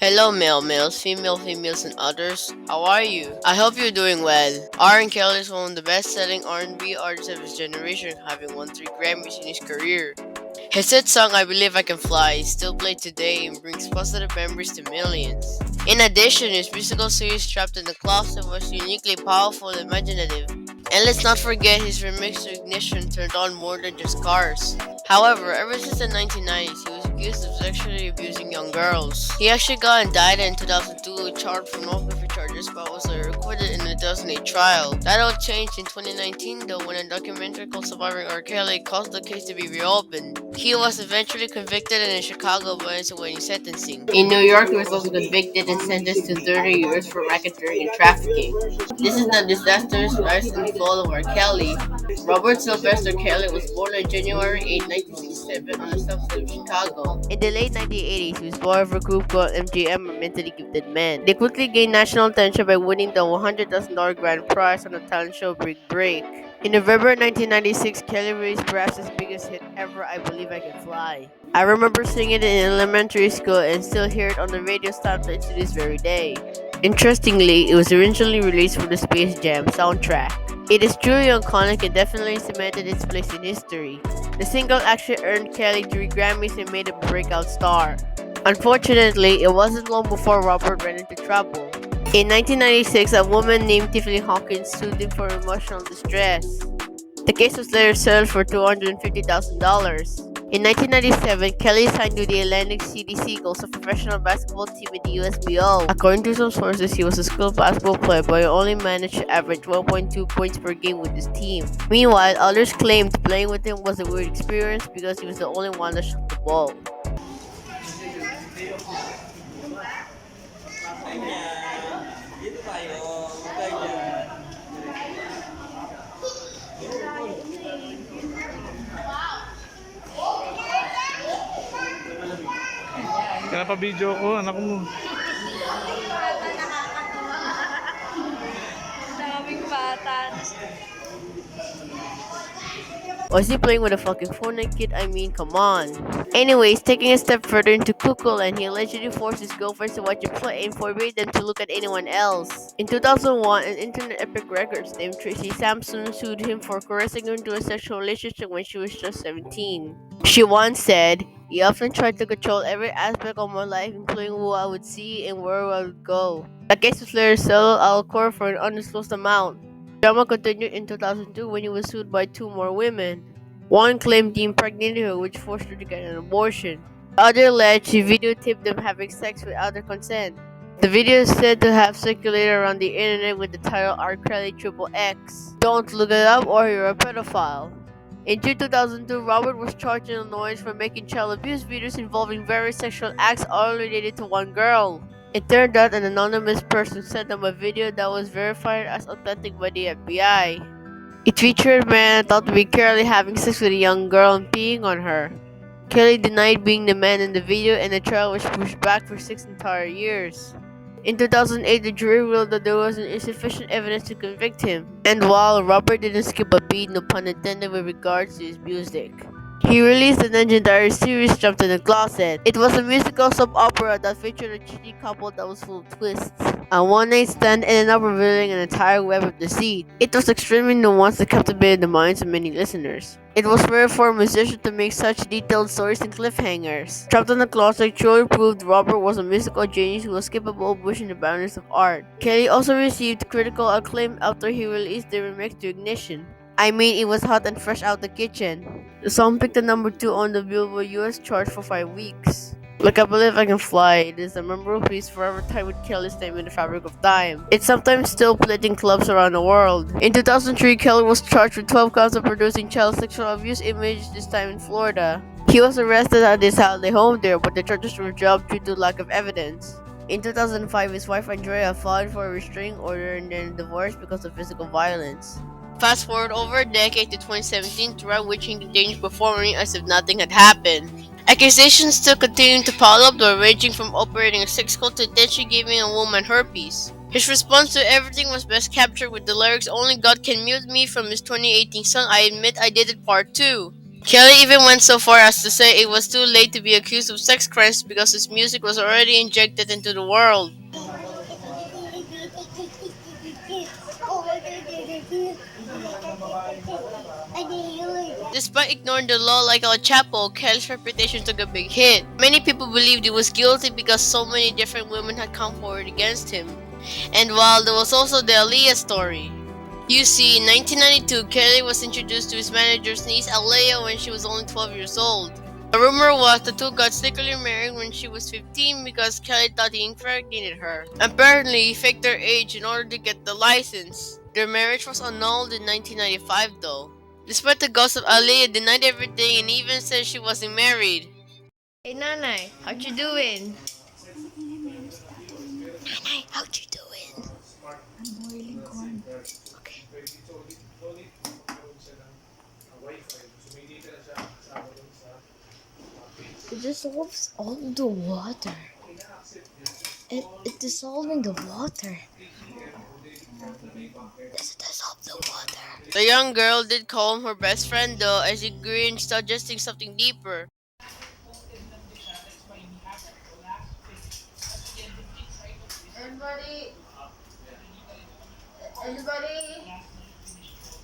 Hello, males, females, and others. How are you? I hope you're doing well. R. Kelly is one of the best-selling R&B artists of his generation, having won 3 Grammys in his career. His hit song "I Believe I Can Fly" is still played today and brings positive memories to millions. In addition, his musical series "Trapped in the Closet" was uniquely powerful and imaginative. And let's not forget his remix to Ignition turned on more than just cars. However, ever since the 1990s, he was accused of sexually abusing young girls. He actually got indicted in 2002 charged for pornography charges but was acquitted in the 2008 trial. That all changed in 2019 though when a documentary called Surviving R. Kelly caused the case to be reopened. He was eventually convicted and in Chicago but is awaiting sentencing. In New York, he was also convicted and sentenced to 30 years for racketeering and trafficking. This is the disastrous rise and fall of R. Kelly. Robert Sylvester Kelly was born on January 8, 1967 on the south side of Chicago. In the late 1980s, he was part of a group called MGM, or Mentally Gifted Men. They quickly gained national attention by winning the $100,000 grand prize on the talent show Big Break. In November 1996, Kelly released perhaps his biggest hit ever, "I Believe I Can Fly." I remember singing it in elementary school and still hear it on the radio stoplights to this very day. Interestingly, it was originally released for the Space Jam soundtrack. It is truly iconic and definitely cemented its place in history. The single actually earned Kelly 3 Grammys and made him a breakout star. Unfortunately, it wasn't long before Robert ran into trouble. In 1996, a woman named Tiffany Hawkins sued him for emotional distress. The case was later settled for $250,000. In 1997, Kelly signed with the Atlantic City Seagulls, a professional basketball team in the USBL. According to some sources, he was a skilled basketball player, but he only managed to average 12.2 points per game with his team. Meanwhile, others claimed playing with him was a weird experience because he was the only one that shot the ball. Kaya pa video ko, anak mo. Daming bata. Was he playing with a fucking Fortnite kid? I mean, come on. Anyways, taking a step further into Kukuland, he allegedly forced his girlfriends to watch him play and forbade them to look at anyone else. In 2001, an Internet Epic Records named Tracy Sampson sued him for coercing her into a sexual relationship when she was just 17. She once said, "He often tried to control every aspect of my life, including who I would see and where I would go." The case was later settled out of court for an undisclosed amount. Drama continued in 2002 when he was sued by 2 more women. One claimed he impregnated her, which forced her to get an abortion. The other alleged he videotaped them having sex without their consent. The video is said to have circulated around the internet with the title "R. Kelly XXX. Don't look it up or you're a pedophile." In June 2002, Robert was charged in Illinois for making child abuse videos involving various sexual acts all related to one girl. It turned out an anonymous person sent them a video that was verified as authentic by the FBI. It featured a man thought to be Kelly having sex with a young girl and peeing on her. Kelly denied being the man in the video and the trial was pushed back for 6 entire years. In 2008, the jury ruled that there was insufficient evidence to convict him. And while Robert didn't skip a beat, no pun intended, with regards to his music, he released an entire series, Trapped in the Closet. It was a musical soap opera that featured a cheaty couple that was full of twists, a one-night stand, and ended up revealing an entire web of deceit. It was extremely nuanced and captivated the minds of many listeners. It was rare for a musician to make such detailed stories and cliffhangers. Trapped in the Closet truly proved Robert was a musical genius who was capable of pushing the boundaries of art. Kelly also received critical acclaim after he released the remix to Ignition. I mean, it was hot and fresh out the kitchen. The song peaked at number 2 on the Billboard US chart for 5 weeks. Like "I Believe I Can Fly," it is a memorable piece forever tied with Kelly's name in the fabric of time. It's sometimes still played in clubs around the world. In 2003, Kelly was charged with 12 counts of producing child sexual abuse images, this time in Florida. He was arrested at his holiday home there, but the charges were dropped due to lack of evidence. In 2005, his wife Andrea filed for a restraining order and then divorced because of physical violence. Fast forward over a decade to 2017, throughout which he continued performing as if nothing had happened. Accusations still continue to pile up, though, ranging from operating a sex cult to intentionally giving a woman herpes. His response to everything was best captured with the lyrics "Only God Can Mute Me" from his 2018 song "I Admit I Did It Part 2. Kelly even went so far as to say it was too late to be accused of sex crimes because his music was already injected into the world. Despite ignoring the law like El Chapo, Kelly's reputation took a big hit. Many people believed he was guilty because so many different women had come forward against him. And while there was also the Aaliyah story. You see, in 1992, Kelly was introduced to his manager's niece Aaliyah when she was only 12 years old. The rumor was the two got secretly married when she was 15 because Kelly thought he impregnated her. Apparently, he faked their age in order to get the license. Their marriage was annulled in 1995 though. Despite the ghost of Aaliyah denied everything and even said she wasn't married. Hey Nanay, how you doing? Nanay, how you doing? Okay. It dissolves all the water. It dissolving the water. Does it dissolve the water? The young girl did call him her best friend though as he grinned, suggesting something deeper. Anybody? Anybody?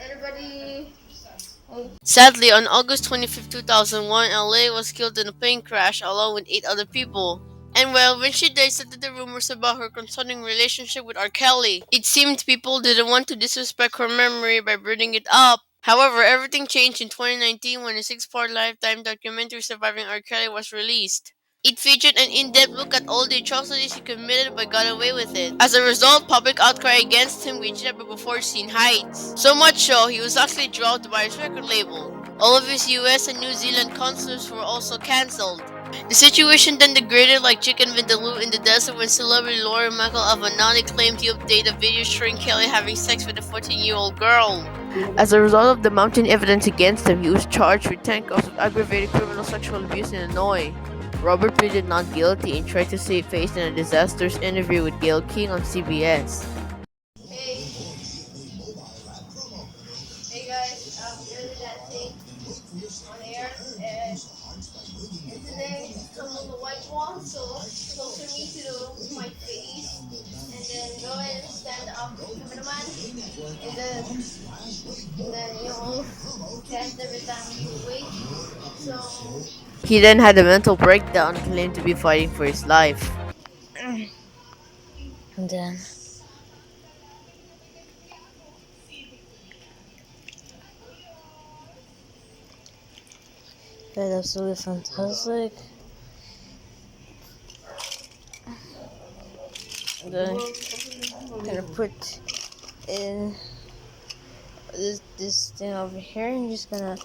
Anybody? Sadly, on August 25, 2001, LA was killed in a plane crash along with 8 other people. And well, when she died, so did the rumors about her concerning relationship with R. Kelly. It seemed people didn't want to disrespect her memory by burning it up. However, everything changed in 2019 when a 6-part Lifetime documentary surviving R. Kelly was released. It featured an in-depth look at all the atrocities he committed but got away with it. As a result, public outcry against him reached ever before seen heights. So much so, he was actually dropped by his record label. All of his US and New Zealand concerts were also cancelled. The situation then degraded like chicken vindaloo in the desert when celebrity lawyer Michael Avenatti claimed he obtained a video showing Kelly having sex with a 14-year-old girl. As a result of the mounting evidence against him, he was charged with 10 counts of aggravated criminal sexual abuse in Illinois. Robert pleaded not guilty and tried to save face in a disastrous interview with Gayle King on CBS. Hey, hey guys, there's that thing on air, and today come on the white wall, so closer me to my face, and then go ahead and stand up, cameraman, and then you'll test every time you wait. So he then had a mental breakdown, claimed to be fighting for his life. And then that's absolutely fantastic. And then I'm gonna put in this thing over here and just gonna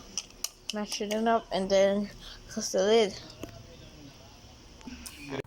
match it up and then close the lid.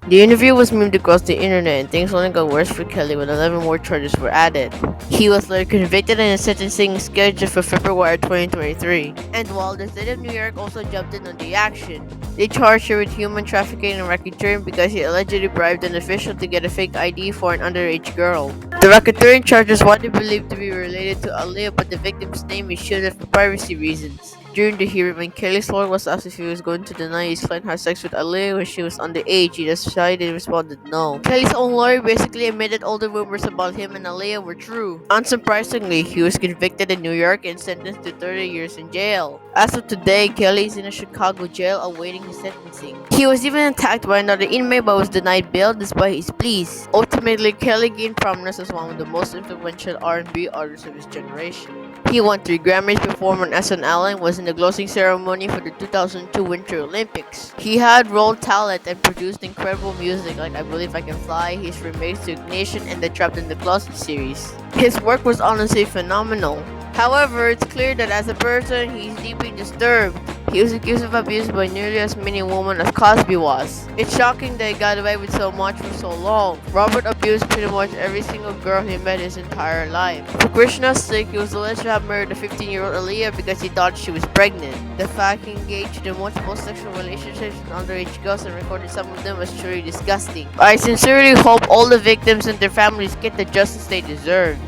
The interview was memed across the internet and things only got worse for Kelly when 11 more charges were added. He was later convicted and his sentencing is scheduled for February 2023. And while the state of New York also jumped in on the action, they charged her with human trafficking and racketeering because he allegedly bribed an official to get a fake ID for an underage girl. The racketeering charge is widely believed to be related to Aaliyah, but the victim's name is shielded for privacy reasons. During the hearing, when Kelly's lawyer was asked if he was going to deny his client had sex with Aaliyah when she was underage, he decided and responded no. Kelly's own lawyer basically admitted all the rumors about him and Aaliyah were true. Unsurprisingly, he was convicted in New York and sentenced to 30 years in jail. As of today, Kelly is in a Chicago jail awaiting his sentencing. He was even attacked by another inmate but was denied bail despite his pleas. Ultimately, Kelly gained prominence as one of the most influential R&B artists of his generation. He won 3 Grammys, performed on SNL, and was in the closing ceremony for the 2002 Winter Olympics. He had raw talent and produced incredible music like I Believe I Can Fly, his remakes to Ignition, and the Trapped in the Closet series. His work was honestly phenomenal. However, it's clear that as a person, he's deeply disturbed. He was accused of abuse by nearly as many women as Cosby was. It's shocking that he got away with so much for so long. Robert abused pretty much every single girl he met his entire life. For Krishna's sake, he was alleged to have married a 15-year-old Aaliyah because he thought she was pregnant. The fact he engaged in multiple sexual relationships with underage girls and recorded some of them was truly disgusting. I sincerely hope all the victims and their families get the justice they deserve.